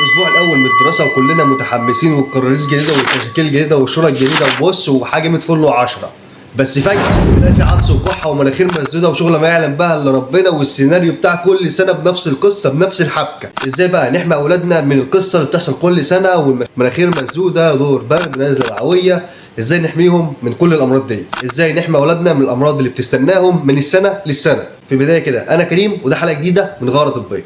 الاسبوع الاول من الدراسه وكلنا متحمسين والكراريس جديده والتشكيل جديده والشرط جديده وبص وحاجه متفل و10. بس فجاه بنلاقي في عطس وكحه ومناخير مسدوده وشغله ما يعلم بها الا ربنا، والسيناريو بتاع كل سنه بنفس القصه بنفس الحبكه. ازاي بقى نحمي اولادنا من القصه اللي بتحصل كل سنه والمناخير مسدوده دور برد نازله معويه؟ ازاي نحميهم من كل الامراض دي؟ ازاي نحمي اولادنا من الامراض اللي بتستناهم من السنه للسنه؟ في البدايه كده انا كريم وده حلقه جديده من غاره طبيه.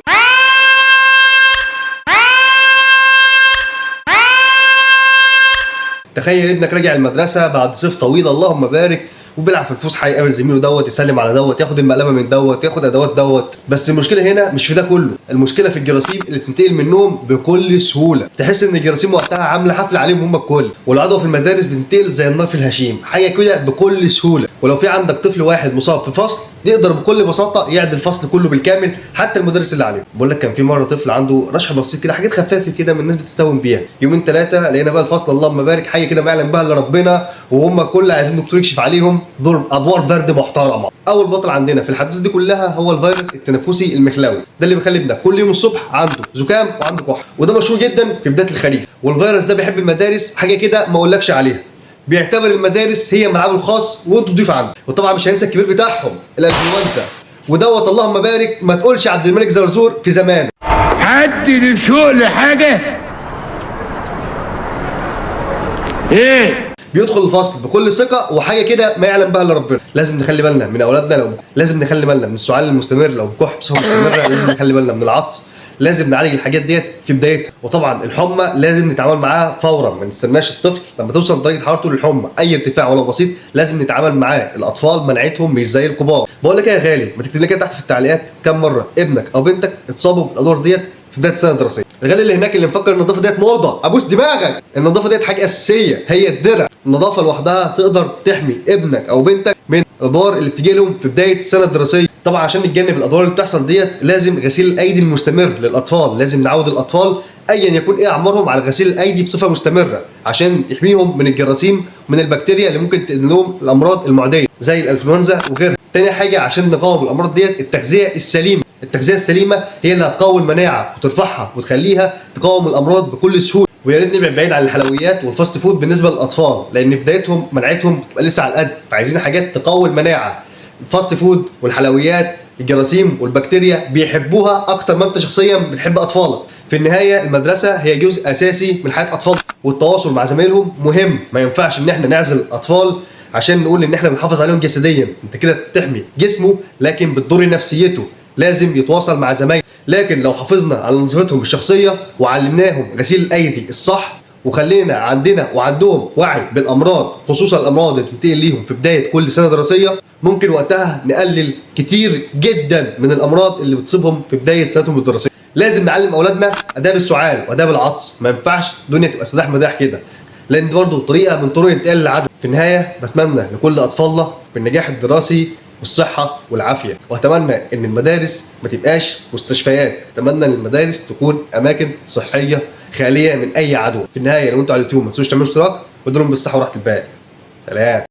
تخيل ابنك راجع المدرسه بعد صيف طويل اللهم بارك وبيلعب في الفسحه، يقابل زميله دوت يسلم على دوت ياخد المقلمه من دوت ياخد ادوات دوت. بس المشكله هنا مش في ده كله، المشكله في الجراثيم اللي بتنتقل منهم بكل سهوله. تحس ان الجراثيم وقتها عامله حفله عليهم هم الكل، والعدوى في المدارس بتنتقل زي النار في الهشيم، حاجه كده بكل سهوله. ولو في عندك طفل واحد مصاب في فصل يقدر بكل بساطه يعدي الفصل كله بالكامل حتى المدرس اللي عليه. بقول لك كان في مره طفل عنده رشح بسيط كده، حاجات خفافه كده من الناس بتستهون بيها، يومين ثلاثه لقينا بقى الفصل اللهم بارك حاجه كده ما يعلم بها الا ربنا، وهم الكل عايزين دكتور يكشف عليهم دور ادوار برد محترمه. اول بطل عندنا في الحدوته دي كلها هو الفيروس التنفسي المخلوي، ده اللي بيخلي ابنك كل يوم الصبح عنده زكام وعنده كحه، وده مشهور جدا في بدايه الخريف. والفيروس ده بيحب المدارس حاجه كده ما اقولكش عليها، بيعتبر المدارس هي ملعبه الخاص وانتوا ضيف عنده. وطبعا مش هننسى الكبير بتاعهم الانفلونزا، ودوت اللهم بارك ما تقولش عبد الملك زرزور في زمان. حد لسوق لحاجه ايه؟ بيدخل الفصل بكل ثقه وحاجه كده ما يعلم بها الا ربنا. لازم نخلي بالنا من اولادنا لازم نخلي بالنا من السعال المستمر لو الكح بصفه مستمره، لازم نخلي بالنا من العطس، لازم نعالج الحاجات ديت في بدايتها. وطبعا الحمى لازم نتعامل معاها فورا، ما نستناش الطفل لما توصل درجه حرارته للحمى، اي ارتفاع ولو بسيط لازم نتعامل معاه. الاطفال مناعتهم مش زي الكبار. بقول لك ايه يا غالي، ما تكتب لي كده تحت في التعليقات كم مره ابنك او بنتك اتصابوا بالادوار ديت في بدايه السنه الدراسيه. الغالي اللي هناك اللي مفكر النظافه ديت موضه، ابوس دماغك. النظافه ديت حاجه اساسيه، هي الدرع. النظافه لوحدها تقدر تحمي ابنك او بنتك من الادوار اللي بتيجي لهم في بدايه السنه الدراسيه. طبعا عشان نتجنب الادوار اللي بتحصل ديت لازم غسيل الايدي المستمر للاطفال، لازم نعود الاطفال ايا يكون ايه اعمارهم على غسيل الايدي بصفه مستمره عشان يحميهم من الجراثيم ومن البكتيريا اللي ممكن تنقل لهم الامراض المعديه زي الانفلونزا وغيرها. تاني حاجه عشان نقاوم الامراض ديت التغذيه السليمه. التغذيه السليمه هي اللي هتقوي المناعه وترفعها وتخليها تقاوم الامراض بكل سهوله. ويا ريت نبعد بعيد عن الحلويات والفاست فود بالنسبه للاطفال، لان في بدايتهم مناعتهم بتبقى لسه على القد، فعايزين حاجات تقوي المناعه. الفاست فود والحلويات الجراثيم والبكتيريا بيحبوها اكتر ما انت شخصيا بتحب اطفالك. في النهايه المدرسه هي جزء اساسي من حياه اطفال، والتواصل مع زمايلهم مهم. ما ينفعش ان احنا نعزل الاطفال عشان نقول ان احنا بنحافظ عليهم جسديا، انت كده بتحمي جسمه لكن بتضر نفسيته. لازم يتواصل مع زمايله. لكن لو حافظنا على نظافتهم الشخصيه وعلمناهم غسيل الايدي الصح وخلينا عندنا وعندهم وعي بالامراض، خصوصا الامراض اللي بتنتقل ليهم في بدايه كل سنه دراسيه، ممكن وقتها نقلل كتير جدا من الامراض اللي بتصيبهم في بدايه سنتهم الدراسيه. لازم نعلم اولادنا اداب السعال واداب العطس، ما ينفعش الدنيا تبقى سداح مداح كده، لان دي برضه طريقه من طرق انتقال العدوى. في النهايه بتمنى لكل اطفالنا بالنجاح الدراسي والصحه والعافيه، واتمنى ان المدارس ما تبقاش مستشفيات، اتمنى ان المدارس تكون اماكن صحيه خاليه من اي عدوى. في النهايه لو انتوا على اليوتيوب ما تنسوش تعملوا اشتراك ودوم بالصحه وراحه البال. سلام.